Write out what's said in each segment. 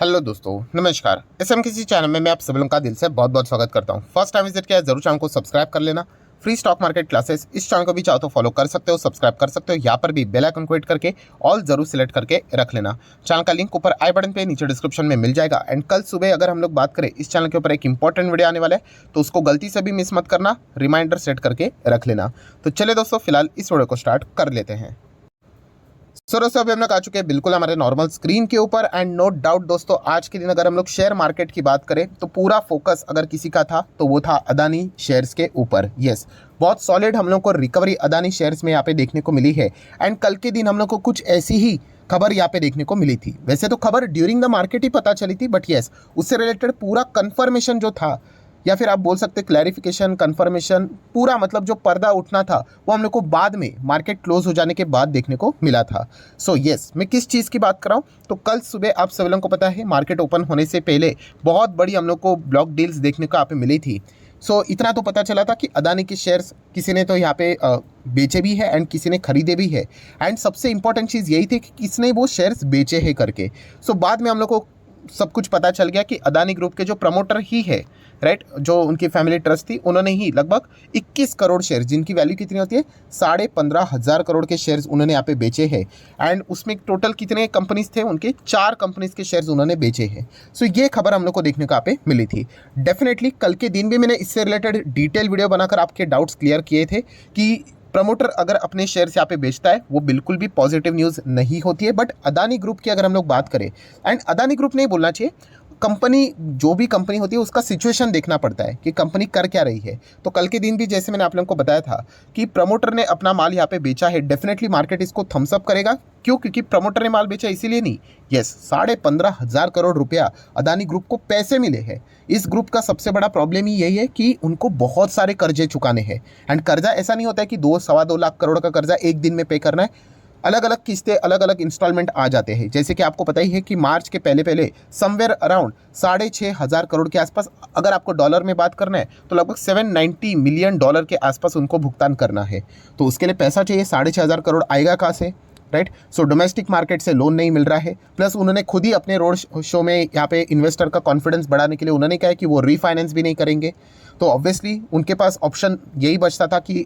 Hello दोस्तों, नमस्कार। किसी चैनल में मैं आप सभी लोगों का दिल से बहुत बहुत स्वागत करता हूं। फर्स्ट टाइम विजिट किया है, जरूर चैनल को सब्सक्राइब कर लेना। फ्री स्टॉक मार्केट क्लासेस इस चैनल को भी चाहो तो फॉलो कर सकते हो, सब्सक्राइब कर सकते हो। यहाँ पर भी बेल आइकन को हिट करके ऑल जरूर सिलेक्ट करके रख लेना। चैनल का लिंक ऊपर आई बटन पे नीचे डिस्क्रिप्शन में मिल जाएगा। एंड कल सुबह अगर हम लोग बात करें, इस चैनल के ऊपर एक इंपॉर्टेंट वीडियो आने वाला है, तो उसको गलती से भी मिस मत करना, रिमाइंडर सेट करके रख लेना। तो चले दोस्तों, फिलहाल इस वीडियो को स्टार्ट कर लेते हैं। सो दोस्तों, अभी हम लोग आ चुके हैं बिल्कुल हमारे नॉर्मल स्क्रीन के ऊपर। एंड नो डाउट दोस्तों, आज के दिन अगर हम लोग शेयर मार्केट की बात करें तो पूरा फोकस अगर किसी का था तो वो था अदानी शेयर्स के ऊपर। यस, बहुत सॉलिड हम लोग को रिकवरी अदानी शेयर्स में यहाँ पे देखने को मिली है। एंड कल के दिन हम लोग को कुछ ऐसी ही खबर यहाँ पे देखने को मिली थी। वैसे तो खबर ड्यूरिंग द मार्केट ही पता चली थी, बट यस, उससे रिलेटेड पूरा कंफर्मेशन जो था, या फिर आप बोल सकते क्लैरिफिकेशन, कंफर्मेशन, पूरा मतलब जो पर्दा उठना था वो हम लोग को बाद में मार्केट क्लोज हो जाने के बाद देखने को मिला था। सो यस, मैं किस चीज़ की बात कर रहा हूँ, तो कल सुबह आप सभी लोगों को पता है मार्केट ओपन होने से पहले बहुत बड़ी हम लोग को ब्लॉक डील्स देखने को यहाँ पे मिली थी। सो इतना तो पता चला था कि अदानी के शेयर्स किसी ने तो यहाँ पे बेचे भी है एंड किसी ने खरीदे भी है। एंड सबसे इंपॉर्टेंट चीज़ यही थी कि किसने वो शेयर्स बेचे हैं करके। सो बाद में हम लोग को सब कुछ पता चल गया कि अदानी ग्रुप के जो प्रमोटर ही है, राइट, जो उनकी फैमिली ट्रस्ट थी, उन्होंने ही लगभग 21 करोड़ शेयर, जिनकी वैल्यू कितनी होती है 15,500 करोड़ के शेयर्स उन्होंने यहाँ पे बेचे हैं। एंड उसमें टोटल कितने कंपनीज थे, उनके 4 कंपनीज के शेयर्स उन्होंने बेचे हैं। सो ये खबर हम लोग को देखने को यहाँ पे मिली थी। डेफिनेटली कल के दिन भी मैंने इससे रिलेटेड डिटेल वीडियो बनाकर आपके डाउट्स क्लियर किए थे कि प्रमोटर अगर अपने शेयर्स यहाँ पे बेचता है वो बिल्कुल भी पॉजिटिव न्यूज़ नहीं होती है। बट अदानी ग्रुप की अगर हम लोग बात करें, एंड अदानी ग्रुप नहीं बोलना चाहिए, कंपनी, जो भी कंपनी होती है उसका सिचुएशन देखना पड़ता है कि कंपनी कर क्या रही है। तो कल के दिन भी जैसे मैंने आप लोगों को बताया था कि प्रमोटर ने अपना माल यहाँ पे बेचा है, डेफिनेटली मार्केट इसको थम्स अप करेगा। क्यों? क्योंकि प्रमोटर ने माल बेचा इसीलिए नहीं। यस, 15,500 करोड़ रुपया अदानी ग्रुप को पैसे मिले हैं। इस ग्रुप का सबसे बड़ा प्रॉब्लम ही यही है कि उनको बहुत सारे कर्जे चुकाने हैं। एंड कर्जा ऐसा नहीं होता है कि 2 सवा 2 लाख करोड़ का कर्जा एक दिन में पे करना है। अलग अलग किस्तें, अलग अलग इंस्टॉलमेंट आ जाते हैं। जैसे कि आपको पता ही है कि मार्च के पहले पहले समवेयर अराउंड 6,500 करोड़ के आसपास, अगर आपको डॉलर में बात करना है तो लगभग $790 मिलियन के आसपास उनको भुगतान करना है। तो उसके लिए पैसा चाहिए, 6,500 करोड़ आएगा कहाँ से, राइट। सो डोमेस्टिक मार्केट से लोन नहीं मिल रहा है। प्लस उन्होंने खुद ही अपने रोड शो में यहाँ पे इन्वेस्टर का कॉन्फिडेंस बढ़ाने के लिए उन्होंने कहा है कि वो रीफाइनेंस भी नहीं करेंगे। तो ऑब्वियसली उनके पास ऑप्शन यही बचता था कि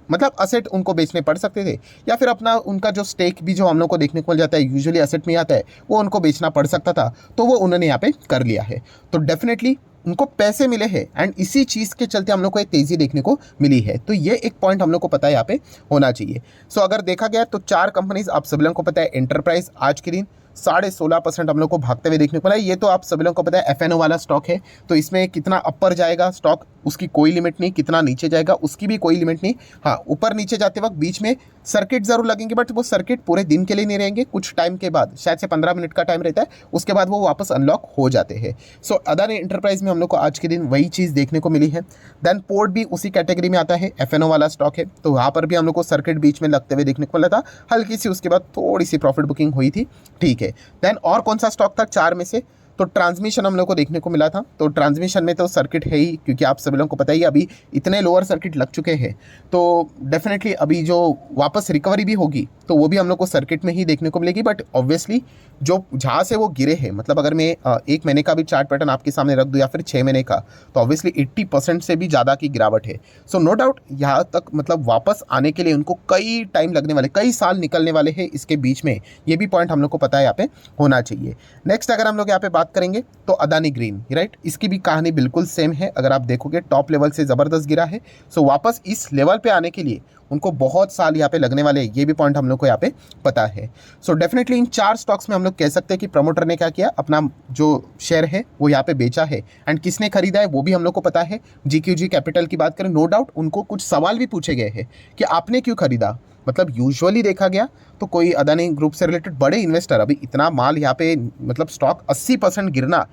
मतलब असेट उनको बेचने पड़ सकते थे, या फिर अपना उनका जो स्टेक भी जो हम लोग को देखने को मिल जाता है, यूजुअली असेट में आता है, वो उनको बेचना पड़ सकता था। तो वो उन्होंने यहाँ पे कर लिया है। तो डेफिनेटली उनको पैसे मिले हैं एंड इसी चीज़ के चलते हम लोग को एक तेज़ी देखने को मिली है। तो ये एक पॉइंट हम लोग को पता है यहाँ पे होना चाहिए। सो अगर देखा गया तो 4 कंपनीज आप सभी लोगों को पता है। एंटरप्राइज आज के दिन 16.5% हम लोग को भागते हुए देखने को मिला। ये तो आप सभी लोगों को पता है एफएनओ वाला स्टॉक है, तो इसमें कितना अपर जाएगा स्टॉक उसकी कोई लिमिट नहीं, कितना नीचे जाएगा उसकी भी कोई लिमिट नहीं। हाँ, ऊपर नीचे जाते वक्त बीच में सर्किट जरूर लगेंगे, बट वो सर्किट पूरे दिन के लिए नहीं रहेंगे, कुछ टाइम के बाद, शायद से 15 मिनट का टाइम रहता है, उसके बाद वो वापस अनलॉक हो जाते हैं। सो अदानी एंटरप्राइज में हम लोग को आज के दिन वही चीज़ देखने को मिली है। देन पोर्ट भी उसी कैटेगरी में आता है, एफएनओ वाला स्टॉक है, तो वहाँ पर भी हम लोग को सर्किट बीच में लगते हुए देखने को मिला था, हल्की सी उसके बाद थोड़ी सी प्रॉफिट बुकिंग हुई थी, ठीक है। देन और कौन सा स्टॉक था 4 में से, तो ट्रांसमिशन हम लोग को देखने को मिला था। तो ट्रांसमिशन में तो सर्किट है ही, क्योंकि आप सभी लोगों को पता ही अभी इतने लोअर सर्किट लग चुके हैं, तो डेफिनेटली अभी जो वापस रिकवरी भी होगी तो वो भी हम लोग को सर्किट में ही देखने को मिलेगी। बट ऑब्वियसली जो जहाँ से वो गिरे हैं, मतलब अगर मैं 1 महीने का भी चार्ट पैटर्न आपके सामने रख दूँ या फिर 6 महीने का, तो ऑब्वियसली 80% से भी ज़्यादा की गिरावट है। सो नो डाउट यहाँ तक मतलब वापस आने के लिए उनको कई टाइम लगने वाले, कई साल निकलने वाले हैं इसके बीच में। ये भी पॉइंट हम लोग को पता है यहाँ पे होना चाहिए। नेक्स्ट अगर हम लोग यहाँ पे बात करेंगे तो अदानी ग्रीन, राइट, इसकी भी कहानी बिल्कुल सेम है। अगर आप देखोगे टॉप लेवल से ज़बरदस्त गिरा है। सो वापस इस लेवल पे आने के लिए उनको बहुत साल यहाँ पे लगने वाले हैं, ये भी पॉइंट हम लोग को यहाँ पे पता है। सो डेफिनेटली इन 4 स्टॉक्स में हम लोग कह सकते हैं कि प्रमोटर ने क्या किया, अपना जो शेयर है वो यहाँ पे बेचा है। एंड किसने खरीदा है वो भी हम लोग को पता है। जीक्यूजी कैपिटल की बात करें, नो डाउट उनको कुछ सवाल भी पूछे गए हैं कि आपने क्यों खरीदा। मतलब यूजुअली देखा गया तो कोई अदानी ग्रुप से रिलेटेड बड़े इन्वेस्टर, अभी इतना माल यहाँ पे मतलब स्टॉक 80% गिरना,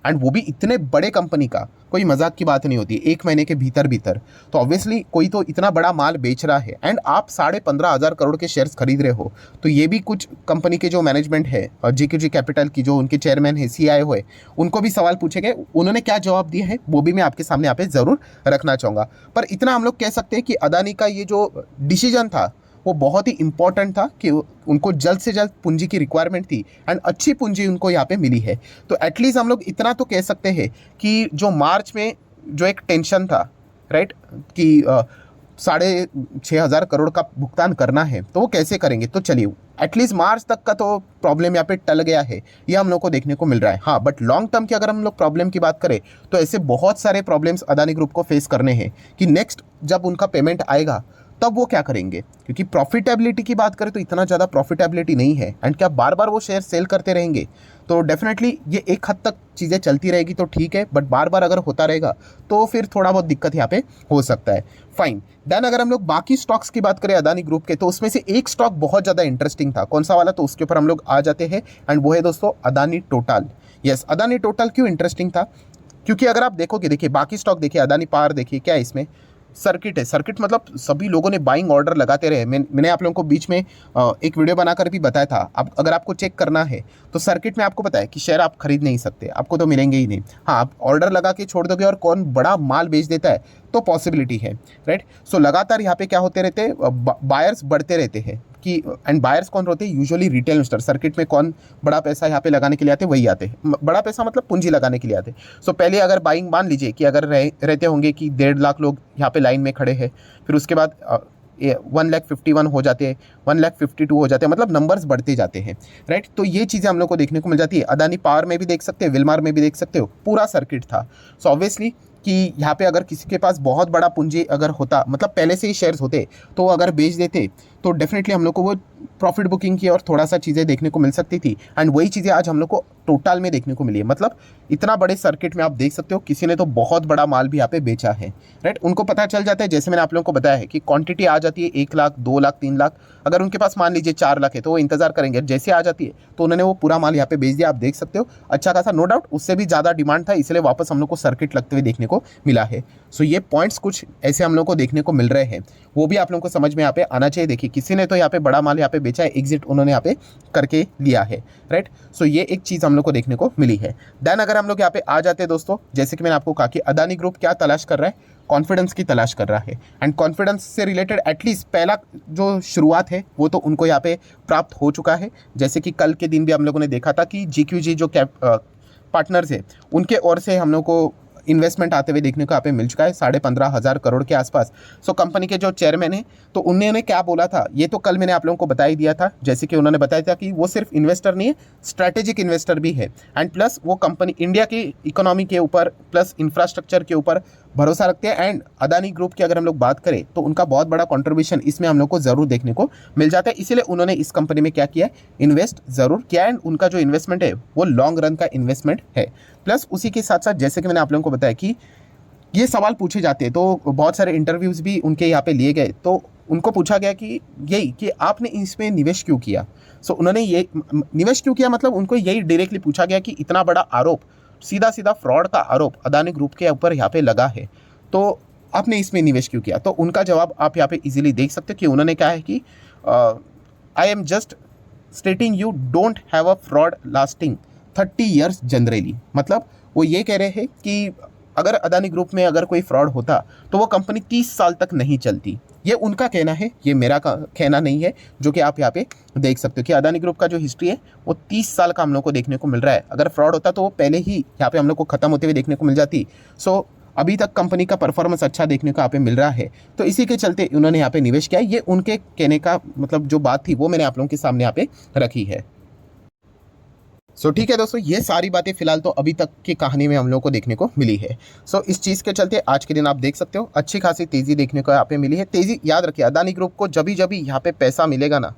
एंड वो भी इतने बड़े कंपनी का, कोई मजाक की बात नहीं होती, 1 महीने के भीतर भीतर। तो ऑब्वियसली कोई तो इतना बड़ा माल बेच रहा है एंड आप 15,500 करोड़ के शेयर्स खरीद रहे हो। तो ये भी कुछ कंपनी के जो मैनेजमेंट है और जीक्यूजी कैपिटल की जो उनके चेयरमैन है, सीईओ है, उनको भी सवाल पूछे गए। उन्होंने क्या जवाब दिया है वो भी मैं आपके सामने यहाँ पे ज़रूर रखना चाहूँगा। पर इतना हम लोग कह सकते हैं कि अदानी का ये जो डिसीजन था वो बहुत ही इंपॉर्टेंट था कि उनको जल्द से जल्द पूंजी की रिक्वायरमेंट थी एंड अच्छी पूंजी उनको यहाँ पे मिली है। तो एटलीस्ट हम लोग इतना तो कह सकते हैं कि जो मार्च में जो एक टेंशन था, राइट, कि 6,500 करोड़ का भुगतान करना है तो वो कैसे करेंगे, तो चलिए एटलीस्ट मार्च तक का तो प्रॉब्लम यहाँ पे टल गया है, ये हम लोग को देखने को मिल रहा है। हाँ, बट लॉन्ग टर्म की अगर हम लोग प्रॉब्लम की बात करें तो ऐसे बहुत सारे प्रॉब्लम्स अदानी ग्रुप को फेस करने हैं कि नेक्स्ट जब उनका पेमेंट आएगा तब वो क्या करेंगे, क्योंकि प्रॉफिटेबिलिटी की बात करें तो इतना ज़्यादा प्रॉफिटेबिलिटी नहीं है एंड क्या बार बार वो शेयर सेल करते रहेंगे, तो डेफिनेटली ये एक हद तक चीज़ें चलती रहेगी तो ठीक है, बट बार बार अगर होता रहेगा तो फिर थोड़ा बहुत दिक्कत यहाँ पे हो सकता है। फाइन, देन अगर हम लोग बाकी स्टॉक्स की बात करें अदानी ग्रुप के, तो उसमें से एक स्टॉक बहुत ज़्यादा इंटरेस्टिंग था। कौन सा वाला, तो उसके ऊपर हम लोग आ जाते हैं एंड वो है दोस्तों Adani total. Yes, Adani total क्यों इंटरेस्टिंग था, क्योंकि अगर आप देखोगे, देखिए बाकी स्टॉक देखिए, अदानी पावर देखिए, क्या है इसमें सर्किट है। सर्किट मतलब सभी लोगों ने बाइंग ऑर्डर लगाते रहे। मैंने आप लोगों को बीच में एक वीडियो बनाकर भी बताया था। अब अगर आपको चेक करना है तो सर्किट में आपको पता है कि शेयर आप खरीद नहीं सकते, आपको तो मिलेंगे ही नहीं। हाँ, आप ऑर्डर लगा के छोड़ दोगे और कौन बड़ा माल बेच देता है तो पॉसिबिलिटी है, राइट। सो लगातार यहाँ पे क्या होते रहते हैं, बायर्स बढ़ते रहते हैं कि, एंड बायर्स कौन होते हैं, यूजुअली रिटेल इन्वेस्टर। सर्किट में कौन बड़ा पैसा यहाँ पे लगाने के लिए आते हैं, वही आते हैं, बड़ा पैसा मतलब पूंजी लगाने के लिए आते हैं। सो पहले अगर बाइंग मान लीजिए कि अगर रहते होंगे कि 1.5 लाख लोग यहाँ पे लाइन में खड़े हैं, फिर उसके बाद 1,51,000 हो जाते हैं, 1,52,000 हो जाते हैं, मतलब नंबर्स बढ़ते जाते हैं, राइट। तो ये चीज़ें हम लोग को देखने को मिल जाती है। अदानी पावर में भी देख सकते हैं, विलमार में भी देख सकते हो, पूरा सर्किट था। सो ऑब्वियसली कि यहाँ पे अगर किसी के पास बहुत बड़ा पूंजी अगर होता, मतलब पहले से ही शेयर्स होते, तो अगर बेच देते तो डेफिनेटली हम लोग को वो प्रॉफिट बुकिंग की और थोड़ा सा चीज़ें देखने को मिल सकती थी एंड वही चीज़ें आज हम लोग को टोटल में देखने को मिली है। मतलब इतना बड़े सर्किट में आप देख सकते हो किसी ने तो बहुत बड़ा माल भी यहाँ पे बेचा है, राइट। उनको पता चल जाता है, जैसे मैंने आप लोगों को बताया है कि क्वांटिटी आ जाती है 1 लाख, 2 लाख, 3 लाख, अगर उनके पास मान लीजिए 4 लाख है तो वो इंतजार करेंगे, जैसे आ जाती है तो उन्होंने वो पूरा माल यहाँ पे बेच दिया। आप देख सकते हो अच्छा खासा, नो डाउट उससे भी ज़्यादा डिमांड था, इसलिए वापस हम लोग को सर्किट लगते हुए देखने को मिला है। सो ये पॉइंट्स कुछ ऐसे हम लोग को देखने को मिल रहे हैं, वो भी आप लोगों को समझ में यहाँ पे आना चाहिए। देखिए किसी ने तो यहाँ पे बड़ा माल यहाँ पे बेचा है, एग्जिट उन्होंने यहाँ पे करके लिया है, राइट। सो ये एक चीज़ हम लोग को देखने को मिली है। देन अगर हम लोग यहाँ पे आ जाते हैं दोस्तों, जैसे कि मैंने आपको कहा कि अदानी ग्रुप क्या तलाश कर रहा है, कॉन्फिडेंस की तलाश कर रहा है एंड कॉन्फिडेंस से रिलेटेड एटलीस्ट पहला जो शुरुआत है वो तो उनको यहाँ पे प्राप्त हो चुका है। जैसे कि कल के दिन भी हम लोगों ने देखा था कि GQG जो पार्टनर्स है उनके ओर से हम लोग को इन्वेस्टमेंट आते हुए देखने को यहाँ पे मिल चुका है 15,500 करोड़ के आसपास। सो कंपनी के जो चेयरमैन हैं तो उन्होंने क्या बोला था, ये तो कल मैंने आप लोगों को बता ही दिया था। जैसे कि उन्होंने बताया था कि वो सिर्फ इन्वेस्टर नहीं है, स्ट्रैटेजिक इन्वेस्टर भी है एंड प्लस वो कंपनी इंडिया की इकोनॉमी के ऊपर प्लस इंफ्रास्ट्रक्चर के ऊपर भरोसा रखते हैं। एंड अदानी ग्रुप की अगर हम लोग बात करें तो उनका बहुत बड़ा कंट्रीब्यूशन इसमें हम लोग को ज़रूर देखने को मिल जाता है, इसीलिए उन्होंने इस कंपनी में क्या किया, इन्वेस्ट ज़रूर किया एंड उनका जो इन्वेस्टमेंट है वो लॉन्ग रन का इन्वेस्टमेंट है। प्लस उसी के साथ साथ जैसे कि मैंने आप लोगों को बताया कि ये सवाल पूछे जाते हैं, तो बहुत सारे इंटरव्यूज़ भी उनके यहाँ पे लिए गए, तो उनको पूछा गया कि यही कि आपने इसमें निवेश क्यों किया। सो उन्होंने ये निवेश क्यों किया, मतलब उनको यही डायरेक्टली पूछा गया कि इतना बड़ा आरोप, सीधा सीधा फ्रॉड का आरोप अदानी ग्रुप के ऊपर यहाँ पे लगा है, तो आपने इसमें निवेश क्यों किया। तो उनका जवाब आप यहाँ पे इजीली देख सकते हो कि उन्होंने कहा है कि I am just stating you don't have a fraud lasting 30 years generally. मतलब वो ये कह रहे हैं कि अगर अदानी ग्रुप में अगर कोई फ्रॉड होता तो वो कंपनी 30 साल तक नहीं चलती। ये उनका कहना है, ये मेरा कहना नहीं है, जो कि आप यहाँ पे देख सकते हो कि अदानी ग्रुप का जो हिस्ट्री है वो 30 साल का हम लोग को देखने को मिल रहा है। अगर फ्रॉड होता तो वो पहले ही यहाँ पे हम लोग को ख़त्म होते हुए देखने को मिल जाती। सो अभी तक कंपनी का परफॉर्मेंस अच्छा देखने को यहाँ पे मिल रहा है, तो इसी के चलते उन्होंने यहाँ पे निवेश किया। ये उनके कहने का मतलब जो बात थी वो मैंने आप लोगों के सामने यहाँ पे रखी है। सो ठीक है दोस्तों, ये सारी बातें फिलहाल तो अभी तक की कहानी में हम लोगों को देखने को मिली है। सो इस चीज़ के चलते आज के दिन आप देख सकते हो अच्छी खासी तेज़ी देखने को यहाँ पे मिली है। तेज़ी याद रखिए, अदानी ग्रुप को जब भी यहाँ पे पैसा मिलेगा ना,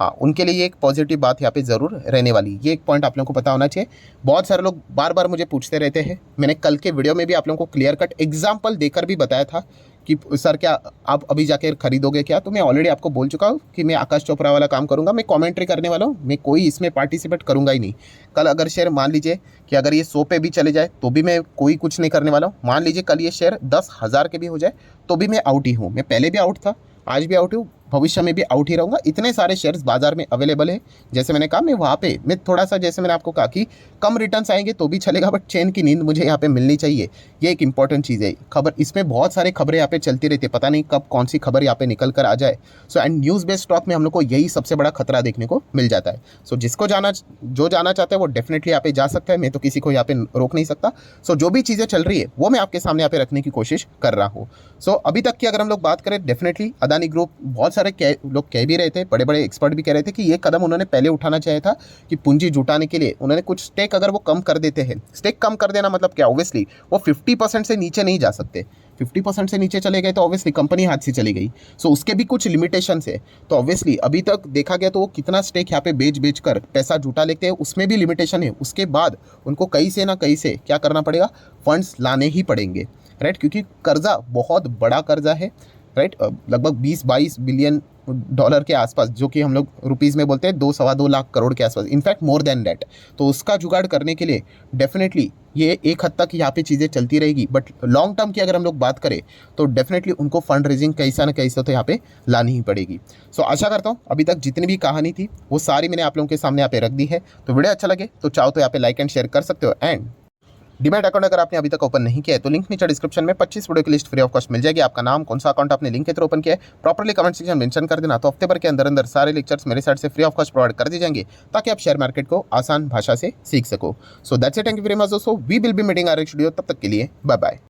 हाँ उनके लिए ये एक पॉजिटिव बात यहाँ पे ज़रूर रहने वाली, ये एक पॉइंट आप लोगों को पता होना चाहिए। बहुत सारे लोग बार बार मुझे पूछते रहते हैं, मैंने कल के वीडियो में भी आप लोगों को क्लियर कट एग्जाम्पल देकर भी बताया था कि सर क्या आप अभी जाकर खरीदोगे क्या, तो मैं ऑलरेडी आपको बोल चुका हूँ कि मैं आकाश चोपड़ा वाला काम करूँगा, मैं कमेंट्री करने वाला हूँ, मैं कोई इसमें पार्टिसिपेट करूँगा ही नहीं। कल अगर शेयर मान लीजिए कि अगर ये 100 पे भी चले जाए तो भी मैं कोई कुछ नहीं करने वाला हूँ। मान लीजिए कल ये शेयर 10,000 के भी हो जाए तो भी मैं आउट ही हूँ। मैं पहले भी आउट था, आज भी आउट हूँ, भविष्य में भी आउट ही रहूँगा। इतने सारे शेयर्स बाजार में अवेलेबल है, जैसे मैंने कहा मैं वहाँ पे मैं थोड़ा सा, जैसे मैंने आपको कहा कि कम रिटर्न्स आएंगे तो भी चलेगा, बट चैन की नींद मुझे यहाँ पे मिलनी चाहिए, ये एक इंपॉर्टेंट चीज़ है। खबर इसमें बहुत सारे खबरें यहाँ पे चलती रहती है, पता नहीं कब कौन सी खबर यहाँ पे निकल कर आ जाए। So and news based stock में हम लोग को यही सबसे बड़ा खतरा देखने को मिल जाता है। सो जिसको जो जाना चाहता है वो डेफिनेटली यहाँ पे जा सकता है, मैं तो किसी को यहाँ पे रोक नहीं सकता। सो जो भी चीज़ें चल रही है वो मैं आपके सामने यहाँ पे रखने की कोशिश कर रहा हूँ। सो अभी तक की अगर हम लोग बात करें, डेफिनेटली अदानी ग्रुप, बहुत सारे लोग कह भी रहे थे, बड़े बड़े एक्सपर्ट भी कह रहे थे कि ये कदम उन्होंने पहले उठाना चाहिए था कि पूंजी जुटाने के लिए उन्होंने कुछ स्टेक अगर वो कम कर देते हैं। स्टेक कम कर देना मतलब क्या, ऑब्वियसली वो 50% से नीचे नहीं जा सकते। 50% से नीचे चले गए तो ऑब्वियसली कंपनी हाथ से चली गई। सो उसके भी कुछ लिमिटेशंस है। तो ऑब्वियसली अभी तक देखा गया तो वो कितना स्टेक यहाँ पे बेच कर पैसा जुटा लेते हैं, उसमें भी लिमिटेशन है। उसके बाद उनको कहीं से ना कहीं से क्या करना पड़ेगा, फंड्स लाने ही पड़ेंगे, राइट, क्योंकि कर्जा बहुत बड़ा कर्जा है, राइट, लगभग 20-22 बिलियन डॉलर के आसपास, जो कि हम लोग रुपीज़ में बोलते हैं 2-2.25 लाख करोड़ के आसपास, इनफैक्ट मोर देन दैट। तो उसका जुगाड़ करने के लिए डेफिनेटली ये एक हद तक यहाँ पे चीज़ें चलती रहेगी, बट लॉन्ग टर्म की अगर हम लोग बात करें तो डेफिनेटली उनको फंड रेजिंग कैसा ना कैसा तो यहाँ पे लानी ही पड़ेगी। सो आशा करता हूँ अभी तक जितनी भी कहानी थी वो सारी मैंने आप लोगों के सामने यहाँ पे रख दी है। तो वीडियो अच्छा लगे तो चाहो तो यहाँ पे लाइक एंड शेयर कर सकते हो। एंड डीमैट अकाउंट अगर आपने अभी तक ओपन नहीं किया है तो लिंक नीचे डिस्क्रिप्शन में 25 वीडियो की लिस्ट फ्री ऑफ कॉस्ट मिल जाएगी। आपका नाम, कौन सा अकाउंट आपने लिंक के थ्रू ओपन किया है, प्रॉपर्ली कमेंट सेक्शन मेंशन कर देना। तो हफ्ते भर के अंदर अंदर सारे लेक्चर्स मेरे साइड से फ्री ऑफ कॉस्ट प्रोवाइड कर दिए जाएंगे, ताकि आप शेयर मार्केट को आसान भाषा से सीख सको। So that's it, thank you very much दोस्तों, we will be meeting our next video. तब तक के लिए बाय बाय।